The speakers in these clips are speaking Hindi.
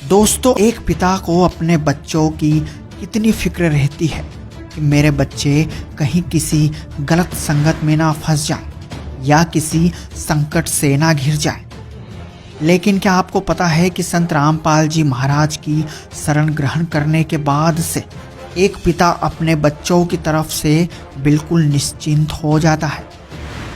दोस्तों, एक पिता को अपने बच्चों की कितनी फिक्र रहती है कि मेरे बच्चे कहीं किसी गलत संगत में ना फंस जाएं या किसी संकट से ना घिर जाएं। लेकिन क्या आपको पता है कि संत रामपाल जी महाराज की शरण ग्रहण करने के बाद से एक पिता अपने बच्चों की तरफ से बिल्कुल निश्चिंत हो जाता है,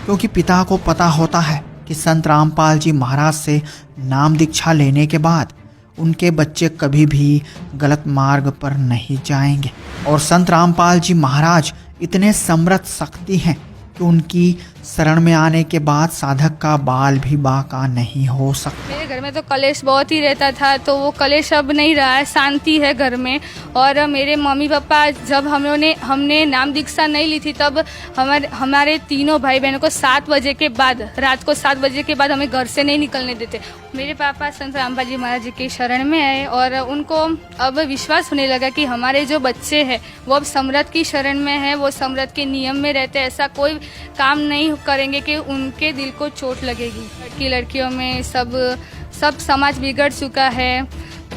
क्योंकि पिता को पता होता है कि संत रामपाल जी महाराज से नाम दीक्षा लेने के बाद उनके बच्चे कभी भी गलत मार्ग पर नहीं जाएंगे। और संत रामपाल जी महाराज इतने समर्थ शक्ति हैं कि उनकी शरण में आने के बाद साधक का बाल भी बांका नहीं हो सकता। मेरे घर में तो कलेश बहुत ही रहता था, तो वो कलेश अब नहीं रहा है, शांति है घर में। और मेरे मम्मी पापा जब हमने नाम दीक्षा नहीं ली थी, तब हमारे तीनों भाई बहनों को 7 बजे के बाद, रात को 7 बजे के बाद हमें घर से नहीं निकलने देते। मेरे पापा संत रामपाल जी महाराज जी की शरण में आए और उनको अब विश्वास होने लगा कि हमारे जो बच्चे हैं वो अब समृद्ध की शरण में है, वो समृद्ध के नियम में रहते, ऐसा कोई काम नहीं करेंगे कि उनके दिल को चोट लगेगी। लड़कियों में सब समाज बिगड़ चुका है,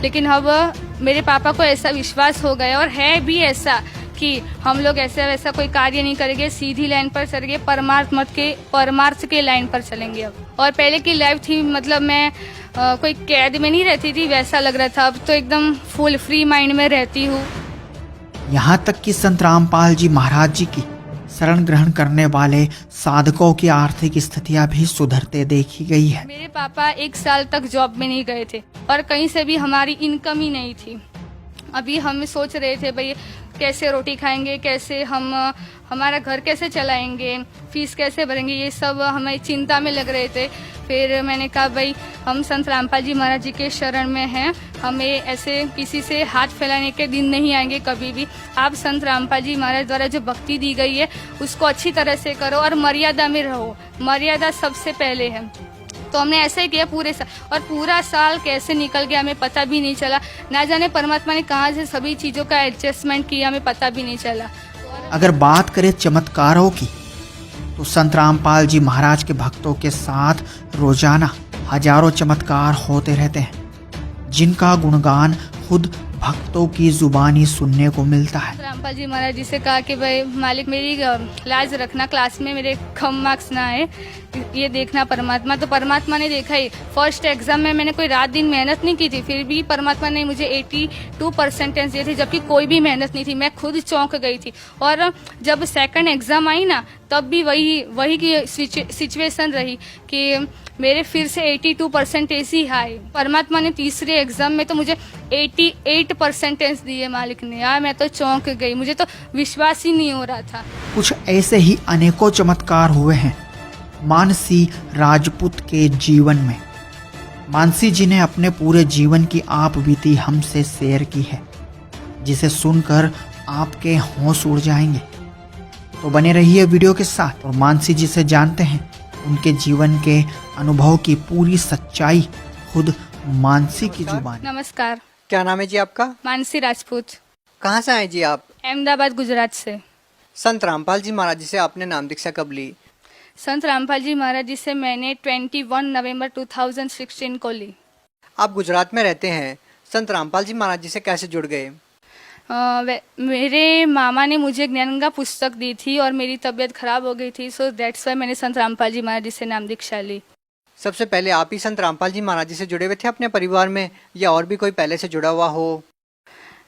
लेकिन अब मेरे पापा को ऐसा विश्वास हो गया और है भी ऐसा कि हम लोग ऐसा वैसा कोई कार्य नहीं करेंगे, सीधी लाइन पर चलेंगे, परमार्थ के लाइन पर चलेंगे अब। और पहले की लाइफ थी, मतलब मैं कोई कैद में नहीं रहती थी, वैसा लग रहा था। अब तो एकदम फुल फ्री माइंड में रहती हूँ। यहाँ तक कि संत रामपाल जी महाराज जी की शरण ग्रहण करने वाले साधकों की आर्थिक स्थितियां भी सुधरते देखी गई है। मेरे पापा 1 साल तक जॉब में नहीं गए थे और कहीं से भी हमारी इनकम ही नहीं थी। अभी हम सोच रहे थे भाई कैसे रोटी खाएंगे, कैसे हमारा घर कैसे चलाएंगे, फीस कैसे भरेंगे, ये सब हमें चिंता में लग रहे थे। फिर मैंने कहा भाई हम संत रामपाल जी महाराज जी के शरण में हैं, हमें ऐसे किसी से हाथ फैलाने के दिन नहीं आएंगे कभी भी। आप संत रामपाल जी महाराज द्वारा जो भक्ति दी गई है उसको अच्छी तरह से करो और मर्यादा में रहो, मर्यादा सबसे पहले है। तो हमने ऐसे ही किया पूरे साल, और पूरा साल कैसे निकल गया हमें पता भी नहीं चला। ना जाने परमात्मा ने कहाँ से सभी चीज़ों का एडजस्टमेंट किया, हमें पता भी नहीं चला। अगर बात करें चमत्कारों की, तो संत रामपाल जी महाराज के भक्तों के साथ रोजाना हजारों चमत्कार होते रहते हैं, जिनका गुणगान खुद भक्तों की जुबानी सुनने को मिलता है। रामपाल जी महाराज जी से कहा कि भाई मालिक मेरी लाज रखना, क्लास में मेरे कम मार्क्स ना आए, ये देखना परमात्मा। तो परमात्मा ने देखा ही। फर्स्ट एग्जाम में मैंने कोई रात दिन मेहनत नहीं की थी, फिर भी परमात्मा ने मुझे 82% दिए थे, जबकि कोई भी मेहनत नहीं थी। मैं खुद चौंक गई थी। और जब सेकंड एग्जाम आई ना, तब भी वही की सिचुएशन रही कि मेरे फिर से 82% ही आए। परमात्मा ने तीसरे एग्जाम में तो मुझे 88% दिए मालिक ने। यार मैं तो चौंक गई, मुझे तो विश्वास ही नहीं हो रहा था। कुछ ऐसे ही अनेकों चमत्कार हुए हैं मानसी राजपूत के जीवन में। मानसी जी ने अपने पूरे जीवन की आप बीती हमसे शेयर की है, जिसे सुनकर आपके होश उड़ जाएंगे। तो बने रहिए वीडियो के साथ और मानसी जी से जानते हैं उनके जीवन के अनुभव की पूरी सच्चाई खुद मानसी की जुबान। नमस्कार, क्या नाम है जी आपका? मानसी राजपूत। कहाँ से आए जी आप? अहमदाबाद, गुजरात से। संत रामपाल जी महाराज जी से आपने नाम दीक्षा कब ली? संत रामपाल जी महाराज जी से मैंने 21 नवंबर 2016 को ली। आप गुजरात में रहते हैं, संत रामपाल जी महाराज जी से कैसे जुड़ गए? मेरे मामा ने मुझे ज्ञानगंगा पुस्तक दी थी और मेरी तबीयत खराब हो गई थी, सो दैट्स वाई मैंने संत रामपाल जी महाराज जी से नाम दीक्षा ली। सबसे पहले आप ही संत रामपाल जी महाराज जी से जुड़े हुए थे अपने परिवार में, या और भी कोई पहले से जुड़ा हुआ हो?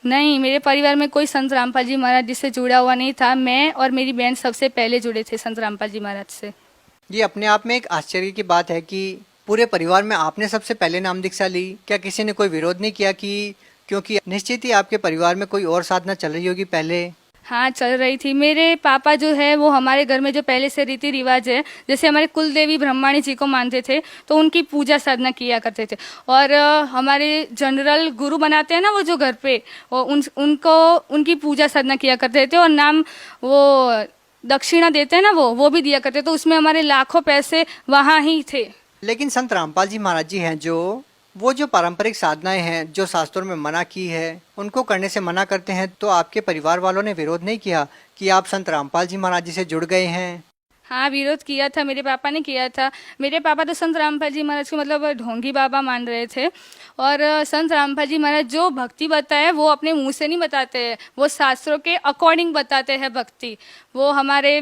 नहीं, मेरे परिवार में कोई संत रामपाल जी महाराज जी से जुड़ा हुआ नहीं था। मैं और मेरी बहन सबसे पहले जुड़े थे संत रामपाल जी महाराज से। ये अपने आप में एक आश्चर्य की बात है कि पूरे परिवार में आपने सबसे पहले नाम दीक्षा ली। क्या किसी ने कोई विरोध नहीं किया कि, क्योंकि निश्चित ही आपके परिवार में कोई और साधना चल रही होगी पहले? हाँ, चल रही थी। मेरे पापा जो है वो हमारे घर में जो पहले से रीति रिवाज है, जैसे हमारे कुल देवी ब्रह्माणी जी को मानते थे, तो उनकी पूजा साधना किया करते थे। और हमारे जनरल गुरु बनाते हैं ना वो जो घर पे, वो उनकी पूजा साधना किया करते थे। और नाम वो दक्षिणा देते हैं ना वो भी दिया करते, तो उसमें हमारे लाखों पैसे वहाँ ही थे। लेकिन संत रामपाल जी महाराज जी हैं जो पारंपरिक साधनाएं हैं जो शास्त्रों में मना की है, उनको करने से मना करते हैं, तो आपके परिवार वालों ने विरोध नहीं किया कि आप संत रामपाल जी महाराज जी से जुड़ गए हैं? हाँ, विरोध किया था, मेरे पापा ने किया था। मेरे पापा तो संत रामपाल जी महाराज को मतलब ढोंगी बाबा मान रहे थे। और संत रामपाल जी महाराज जो भक्ति बताए वो अपने मुंह से नहीं बताते हैं, वो शास्त्रों के अकॉर्डिंग बताते हैं भक्ति। वो हमारे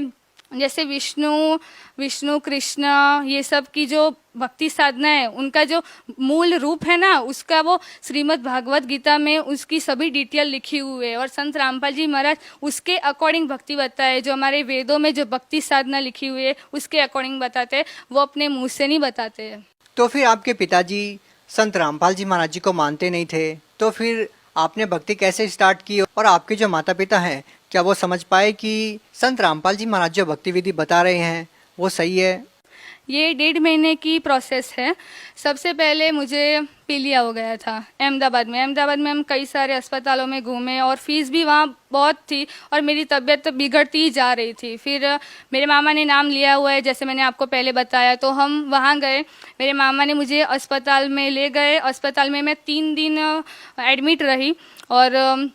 जैसे विष्णु विष्णु कृष्ण ये सब की जो भक्ति साधना है, उनका जो मूल रूप है ना, उसका वो श्रीमद् भागवत गीता में उसकी सभी डिटेल लिखी हुई है। और संत रामपाल जी महाराज उसके अकॉर्डिंग भक्ति बताए, जो हमारे वेदों में जो भक्ति साधना लिखी हुई है उसके अकॉर्डिंग बताते हैं, वो अपने मुंह से नहीं बताते हैं। तो फिर आपके पिताजी संत रामपाल जी महाराज जी को मानते नहीं थे, तो फिर आपने भक्ति कैसे स्टार्ट की? और आपके जो माता पिता हैं, क्या वो समझ पाए कि संत रामपाल जी महाराज जो भक्ति विधि बता रहे हैं वो सही है? ये 1.5 महीने की प्रोसेस है। सबसे पहले मुझे पीलिया हो गया था अहमदाबाद में हम कई सारे अस्पतालों में घूमे और फीस भी वहाँ बहुत थी और मेरी तबीयत बिगड़ती ही जा रही थी। फिर मेरे मामा ने नाम लिया हुआ है, जैसे मैंने आपको पहले बताया, तो हम वहाँ गए। मेरे मामा ने मुझे अस्पताल में ले गए। अस्पताल में मैं 3 दिन एडमिट रही और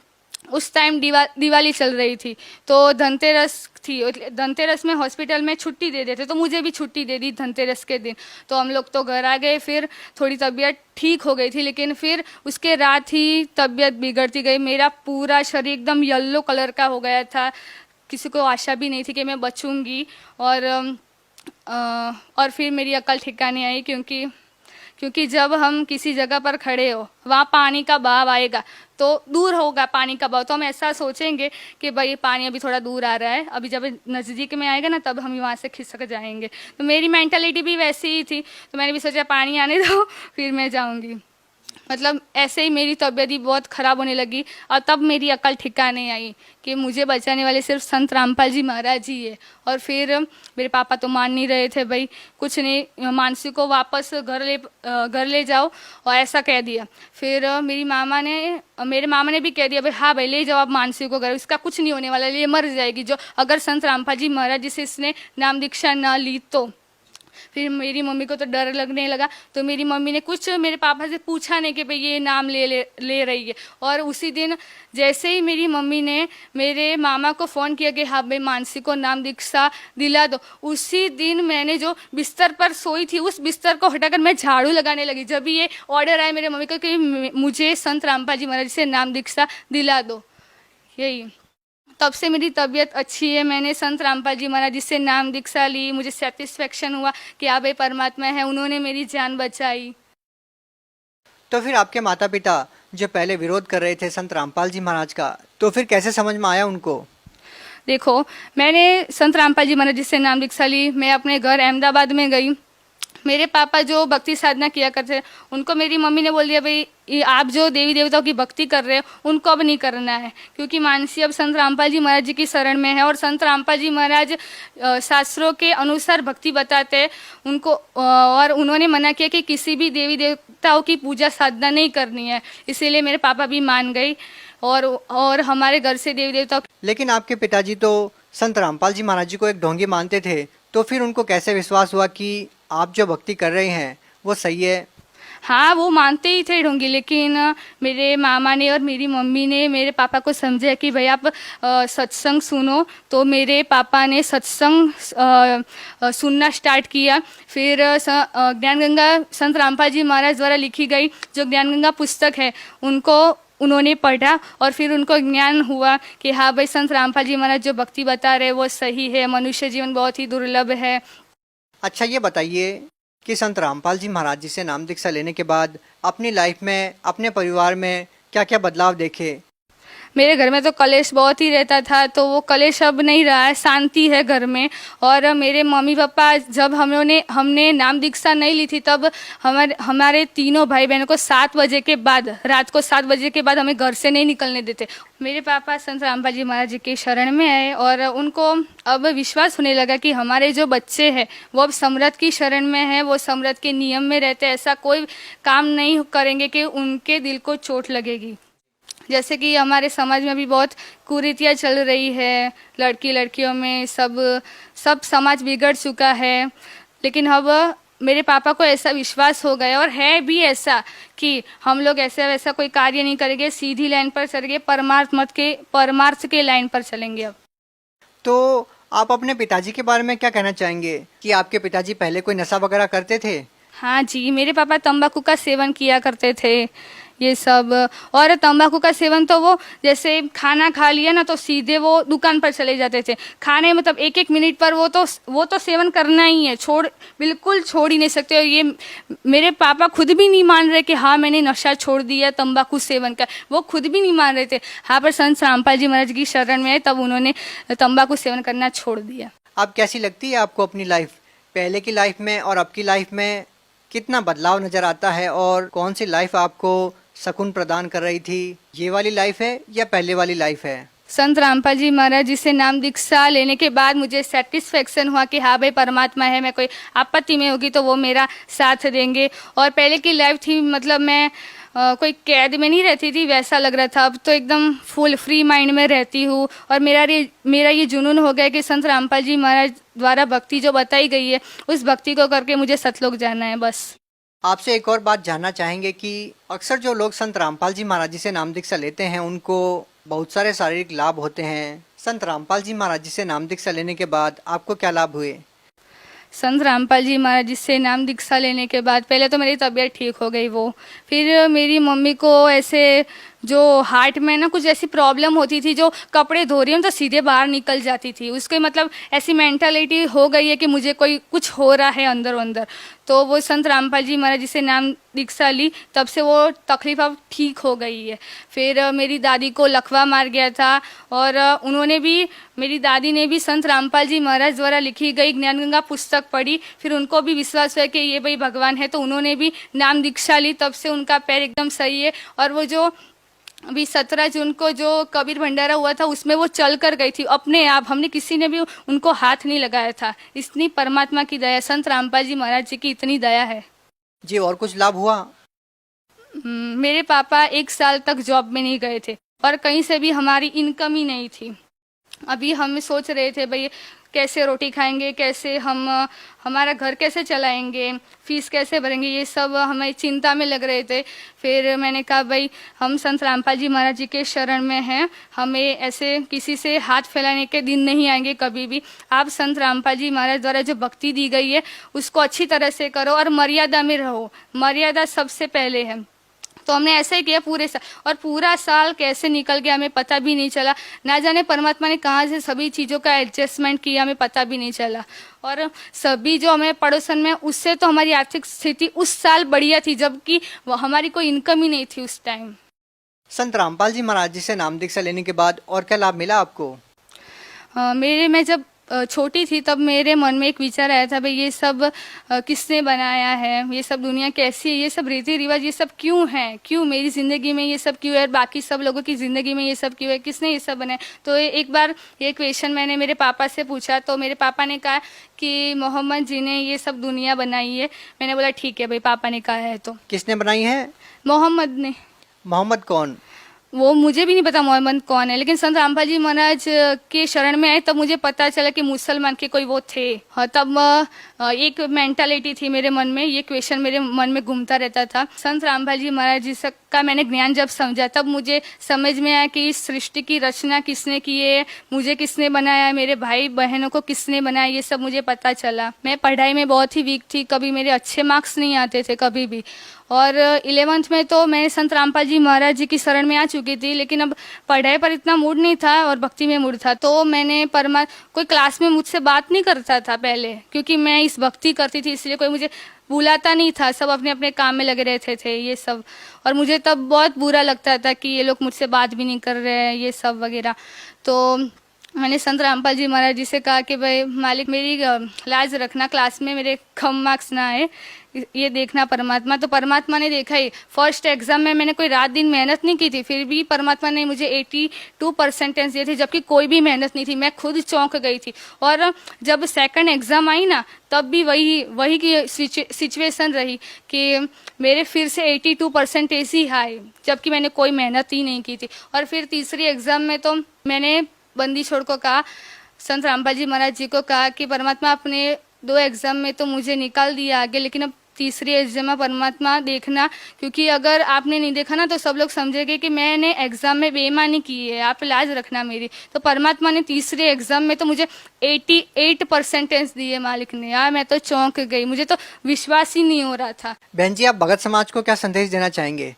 उस टाइम दिवाली चल रही थी, तो धनतेरस थी। धनतेरस में हॉस्पिटल में छुट्टी दे देते, तो मुझे भी छुट्टी दे दी धनतेरस के दिन। तो हम लोग तो घर आ गए। फिर थोड़ी तबीयत ठीक हो गई थी, लेकिन फिर उसके रात ही तबीयत बिगड़ती गई। मेरा पूरा शरीर एकदम येलो कलर का हो गया था। किसी को आशा भी नहीं थी कि मैं बचूंगी। और फिर मेरी अकल ठिकाने आई, क्योंकि जब हम किसी जगह पर खड़े हो, वहाँ पानी का बहाव आएगा तो दूर होगा पानी का बहाव, तो हम ऐसा सोचेंगे कि भाई पानी अभी थोड़ा दूर आ रहा है, अभी जब नज़दीक में आएगा ना तब हम वहाँ से खिसक जाएंगे। तो मेरी मेंटालिटी भी वैसी ही थी, तो मैंने भी सोचा पानी आने दो फिर मैं जाऊँगी। मतलब ऐसे ही मेरी तबीयत ही बहुत ख़राब होने लगी और तब मेरी अकल ठिकाने आई कि मुझे बचाने वाले सिर्फ संत रामपाल जी महाराज ही है। और फिर मेरे पापा तो मान नहीं रहे थे, भाई कुछ नहीं, मानसी को वापस घर ले जाओ, और ऐसा कह दिया। फिर मेरे मामा ने भी कह दिया, भाई हाँ भाई ले जाओ आप मानसी को घर, इसका कुछ नहीं होने वाला, ये मर जाएगी जो अगर संत रामपाल जी महाराज जी से इसने नाम दीक्षा ना ली तो। फिर मेरी मम्मी को तो डर लगने लगा, तो मेरी मम्मी ने कुछ मेरे पापा से पूछा नहीं कि भाई ये नाम ले रही है। और उसी दिन जैसे ही मेरी मम्मी ने मेरे मामा को फ़ोन किया कि हाँ भाई मानसी को नाम दीक्षा दिला दो, उसी दिन मैंने जो बिस्तर पर सोई थी उस बिस्तर को हटाकर मैं झाड़ू लगाने लगी। जब भी ये ऑर्डर आया मेरे मम्मी को कि मुझे संत रामपाल जी महाराज से नाम दीक्षा दिला दो, यही तब से मेरी तबीयत अच्छी है। मैंने संत रामपाल जी महाराज जी से नाम दीक्षा ली, मुझे सेटिस्फेक्शन हुआ कि हाँ भाई परमात्मा है, उन्होंने मेरी जान बचाई। तो फिर आपके माता पिता जो पहले विरोध कर रहे थे संत रामपाल जी महाराज का, तो फिर कैसे समझ में आया उनको? देखो, मैंने संत रामपाल जी महाराज जी से नाम दीक्षा ली, मैं अपने घर अहमदाबाद में गई। मेरे पापा जो भक्ति साधना किया करते, उनको मेरी मम्मी ने बोल दिया, भाई आप जो देवी देवताओं की भक्ति कर रहे हो उनको अब नहीं करना है, क्योंकि मानसी अब संत रामपाल जी महाराज जी की शरण में है। और संत रामपाल जी महाराज शास्त्रों के अनुसार भक्ति बताते हैं उनको, और उन्होंने मना किया कि किसी भी देवी देवताओं की पूजा साधना नहीं करनी है। इसीलिए मेरे पापा भी मान गई और हमारे घर से देवी देवताओं। लेकिन आपके पिताजी तो संत रामपाल जी महाराज जी को एक ढोंगी मानते थे, तो फिर उनको कैसे विश्वास हुआ कि आप जो भक्ति कर रहे हैं वो सही है? हाँ, वो मानते ही थे ढोंगी, लेकिन मेरे मामा ने और मेरी मम्मी ने मेरे पापा को समझाया कि भाई आप सत्संग सुनो। तो मेरे पापा ने सत्संग सुनना स्टार्ट किया। फिर ज्ञान गंगा संत रामपाल जी महाराज द्वारा लिखी गई जो ज्ञान गंगा पुस्तक है उन्होंने पढ़ा और फिर उनको ज्ञान हुआ कि हाँ भाई संत रामपाल जी महाराज जो भक्ति बता रहे वो सही है, मनुष्य जीवन बहुत ही दुर्लभ है। अच्छा, ये बताइए कि संत रामपाल जी महाराज जी से नाम दीक्षा लेने के बाद अपनी लाइफ में, अपने परिवार में क्या क्या बदलाव देखे? मेरे घर में तो कलेश बहुत ही रहता था, तो वो कलेश अब नहीं रहा है, शांति है घर में। और मेरे मम्मी पापा जब हमने नाम दीक्षा नहीं ली थी तब हमारे तीनों भाई बहनों को 7 बजे के बाद, रात को 7 बजे के बाद हमें घर से नहीं निकलने देते। मेरे पापा संत रामपाल जी महाराज जी के शरण में आए और उनको अब विश्वास होने लगा कि हमारे जो बच्चे हैं वो अब समृद्ध की शरण में है, वो समृद्ध के नियम में रहते, ऐसा कोई काम नहीं करेंगे कि उनके दिल को चोट लगेगी। जैसे कि हमारे समाज में भी बहुत कुरीतियाँ चल रही है, लड़कियों में सब समाज बिगड़ चुका है। लेकिन अब मेरे पापा को ऐसा विश्वास हो गया और है भी ऐसा कि हम लोग ऐसा वैसा कोई कार्य नहीं करेंगे, सीधी लाइन पर चलेंगे, परमार्थ के लाइन पर चलेंगे। अब तो आप अपने पिताजी के बारे में क्या कहना चाहेंगे कि आपके पिताजी पहले कोई नशा वगैरह करते थे? हाँ जी, मेरे पापा तंबाकू का सेवन किया करते थे ये सब। और तंबाकू का सेवन तो वो जैसे खाना खा लिया ना तो सीधे वो दुकान पर चले जाते थे। खाने मतलब एक एक मिनट पर वो तो सेवन करना ही है, बिल्कुल छोड़ ही नहीं सकते। और ये मेरे पापा खुद भी नहीं मान रहे कि हाँ मैंने नशा छोड़ दिया तंबाकू सेवन का, वो खुद भी नहीं मान रहे थे। हाँ, पर संत रामपाल जी महाराज की शरण में आए तब उन्होंने तंबाकू सेवन करना छोड़ दिया। अब कैसी लगती है आपको अपनी लाइफ? पहले की लाइफ में और अब की लाइफ में कितना बदलाव नजर आता है, और कौन सी लाइफ आपको सुकून प्रदान कर रही थी? ये वाली लाइफ है या पहले वाली लाइफ है? संत रामपाल जी महाराज जी से नाम दीक्षा लेने के बाद मुझे सेटिस्फेक्शन हुआ कि हाँ भाई परमात्मा है, मैं कोई आपत्ति में होगी तो वो मेरा साथ देंगे। और पहले की लाइफ थी मतलब मैं कोई कैद में नहीं रहती थी वैसा लग रहा था। अब तो एकदम फुल फ्री माइंड में रहती हूँ। और मेरा ये जुनून हो गया कि संत रामपाल जी महाराज द्वारा भक्ति जो बताई गई है उस भक्ति को करके मुझे सतलोक जाना है बस। आपसे एक और बात जानना चाहेंगे कि अक्सर जो लोग संत रामपाल जी महाराज जी से नाम दीक्षा लेते हैं उनको बहुत सारे शारीरिक लाभ होते हैं। संत रामपाल जी महाराज जी से नाम दीक्षा लेने के बाद आपको क्या लाभ हुए? संत रामपाल जी महाराज जी से नाम दीक्षा लेने के बाद पहले तो मेरी तबीयत ठीक हो गई वो। फिर मेरी मम्मी को ऐसे जो हार्ट में ना कुछ ऐसी प्रॉब्लम होती थी, जो कपड़े धो रही हूँ तो सीधे बाहर निकल जाती थी। उसके मतलब ऐसी मेंटालिटी हो गई है कि मुझे कोई कुछ हो रहा है अंदर अंदर। तो वो संत रामपाल जी महाराज जी से नाम दीक्षा ली तब से वो तकलीफ अब ठीक हो गई है। फिर मेरी दादी को लकवा मार गया था और मेरी दादी ने भी संत रामपाल जी महाराज द्वारा लिखी गई ज्ञान गंगा पुस्तक पढ़ी। फिर उनको भी विश्वास हुआ कि ये भाई भगवान है, तो उन्होंने भी नाम दीक्षा ली। तब से उनका पैर एकदम सही है। और वो जो अभी 17 जून को जो कबीर भंडारा हुआ था उसमें वो चल कर गई थी अपने आप, हमने किसी ने भी उनको हाथ नहीं लगाया था। इतनी परमात्मा की दया, संत रामपाल जी महाराज जी की इतनी दया है जी। और कुछ लाभ हुआ? मेरे पापा 1 साल तक जॉब में नहीं गए थे और कहीं से भी हमारी इनकम ही नहीं थी। अभी हम सोच रहे थे भाई कैसे रोटी खाएंगे, कैसे हमारा घर कैसे चलाएंगे, फीस कैसे भरेंगे, ये सब हमें चिंता में लग रहे थे। फिर मैंने कहा भाई हम संत रामपाल जी महाराज जी के शरण में हैं, हमें ऐसे किसी से हाथ फैलाने के दिन नहीं आएंगे कभी भी। आप संत रामपाल जी महाराज द्वारा जो भक्ति दी गई है उसको अच्छी तरह से करो और मर्यादा में रहो, मर्यादा सबसे पहले है। तो हमने ऐसे ही किया पूरे साल, और पूरा साल कैसे निकल गया हमें पता भी नहीं चला। ना जाने परमात्मा ने कहाँ से सभी चीज़ों का एडजस्टमेंट किया, हमें पता भी नहीं चला। और सभी जो हमें पड़ोसन में, उससे तो हमारी आर्थिक स्थिति उस साल बढ़िया थी जबकि हमारी कोई इनकम ही नहीं थी उस टाइम। संत रामपाल जी महाराज जी से नाम दीक्षा लेने के बाद और क्या लाभ मिला आपको? मैं जब छोटी थी तब मेरे मन में एक विचार आया था भाई ये सब किसने बनाया है, ये सब दुनिया कैसी है, ये सब रीति रिवाज ये सब क्यों है, क्यों मेरी ज़िंदगी में ये सब क्यों है, बाकी सब लोगों की ज़िंदगी में ये सब क्यों है, किसने ये सब बनाया। तो एक बार ये क्वेश्चन मैंने मेरे पापा से पूछा तो मेरे पापा ने कहा कि मोहम्मद जी ने ये सब दुनिया बनाई है। मैंने बोला ठीक है भाई, पापा ने कहा है तो। किसने बनाई है? मोहम्मद ने। मोहम्मद कौन? वो मुझे भी नहीं पता मोहम्मद कौन है, लेकिन संत रामपाल जी महाराज के शरण में आए तब मुझे पता चला कि मुसलमान के कोई वो थे। हाँ, तब एक मेंटालिटी थी मेरे मन में, ये क्वेश्चन मेरे मन में घूमता रहता था। संत रामपाल जी महाराज जी का मैंने ज्ञान जब समझा तब मुझे समझ में आया कि इस सृष्टि की रचना किसने की है, मुझे किसने बनाया, मेरे भाई बहनों को किसने बनाया, ये सब मुझे पता चला। मैं पढ़ाई में बहुत ही वीक थी, कभी मेरे अच्छे मार्क्स नहीं आते थे कभी भी। और 11th में तो मैं संत रामपाल जी महाराज जी की शरण में आ चुकी थी, लेकिन अब पढ़ाई पर इतना मूड नहीं था और भक्ति में मूड था। तो मैंने कोई क्लास में मुझसे बात नहीं करता था पहले, क्योंकि मैं इस भक्ति करती थी इसलिए कोई मुझे बुलाता नहीं था, सब अपने अपने काम में लगे रहते थे ये सब। और मुझे तब बहुत बुरा लगता था कि ये लोग मुझसे बात भी नहीं कर रहे हैं ये सब वगैरह। तो मैंने संत रामपाल जी महाराज जी से कहा कि भाई मालिक मेरी लाज रखना, क्लास में मेरे कम मार्क्स ना आए, ये देखना परमात्मा। तो परमात्मा ने देखा ही। फर्स्ट एग्जाम में मैंने कोई रात दिन मेहनत नहीं की थी, फिर भी परमात्मा ने मुझे 82% दिए थे, जबकि कोई भी मेहनत नहीं थी। मैं खुद चौंक गई थी। और जब सेकंड एग्जाम आई ना तब भी वही की सिचुएशन रही कि मेरे फिर से 82% ही आए, जबकि मैंने कोई मेहनत ही नहीं की थी। और फिर तीसरी एग्जाम में तो मैंने बंदी छोड़ को कहा, संत रामपाल जी महाराज जी को कहा कि परमात्मा अपने 2 एग्जाम में तो मुझे निकाल दिया आगे, लेकिन अब तीसरी एग्जाम में परमात्मा देखना, क्योंकि अगर आपने नहीं देखा ना तो सब लोग समझेंगे कि मैंने एग्जाम में बेईमानी की है, आप लाज रखना मेरी। तो परमात्मा ने तीसरे एग्जाम में तो मुझे 88% दिए मालिक ने। यार मैं तो चौंक गई, मुझे तो विश्वास ही नहीं हो रहा था। बहन जी, आप भगत समाज को क्या संदेश देना चाहेंगे?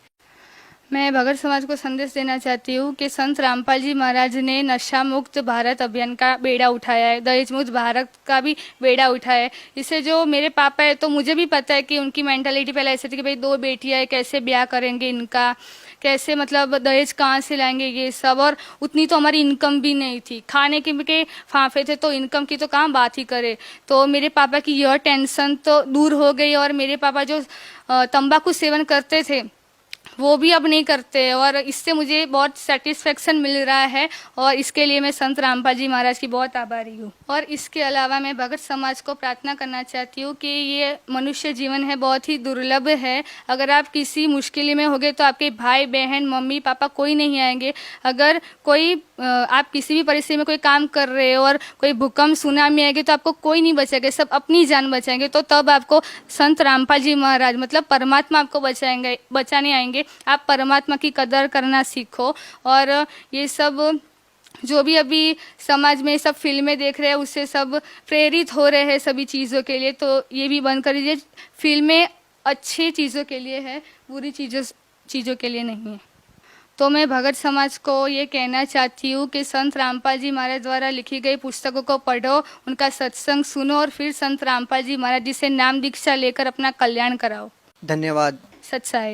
मैं भगत समाज को संदेश देना चाहती हूँ कि संत रामपाल जी महाराज ने नशा मुक्त भारत अभियान का बेड़ा उठाया है, दहेज मुक्त भारत का भी बेड़ा उठाया है। इससे जो मेरे पापा है, तो मुझे भी पता है कि उनकी मेंटालिटी पहले ऐसी थी कि भाई 2 बेटियां है, कैसे ब्याह करेंगे इनका, कैसे मतलब दहेज कहाँ से लाएंगे ये सब। और उतनी तो हमारी इनकम भी नहीं थी, खाने के फांफे थे, तो इनकम की तो कहाँ बात ही करे। तो मेरे पापा की यह टेंशन तो दूर हो गई, और मेरे पापा जो तंबाकू सेवन करते थे वो भी अब नहीं करते, और इससे मुझे बहुत सेटिस्फेक्शन मिल रहा है, और इसके लिए मैं संत रामपाल जी महाराज की बहुत आभारी हूँ। और इसके अलावा मैं भगत समाज को प्रार्थना करना चाहती हूँ कि ये मनुष्य जीवन है, बहुत ही दुर्लभ है। अगर आप किसी मुश्किल में होगे तो आपके भाई बहन मम्मी पापा कोई नहीं आएंगे। अगर कोई आप किसी भी परिस्थिति में कोई काम कर रहे हो और कोई भूकंप सुनामी आएगी तो आपको कोई नहीं बचेगा, सब अपनी जान बचाएंगे। तो तब आपको संत रामपाल जी महाराज मतलब परमात्मा आपको बचाने आएंगे। आप परमात्मा की कदर करना सीखो। और ये सब जो भी अभी समाज में सब फिल्में देख रहे हैं उससे सब प्रेरित हो रहे हैं सभी चीज़ों के लिए, तो ये भी बंद कर दीजिए। फिल्में अच्छी चीज़ों के लिए है, बुरी चीज़ों के लिए नहीं है। तो मैं भगत समाज को ये कहना चाहती हूँ कि संत रामपाल जी महाराज द्वारा लिखी गई पुस्तकों को पढ़ो, उनका सत्संग सुनो, और फिर संत रामपाल जी महाराज जी से नाम दीक्षा लेकर अपना कल्याण कराओ। धन्यवाद। सच्चाई।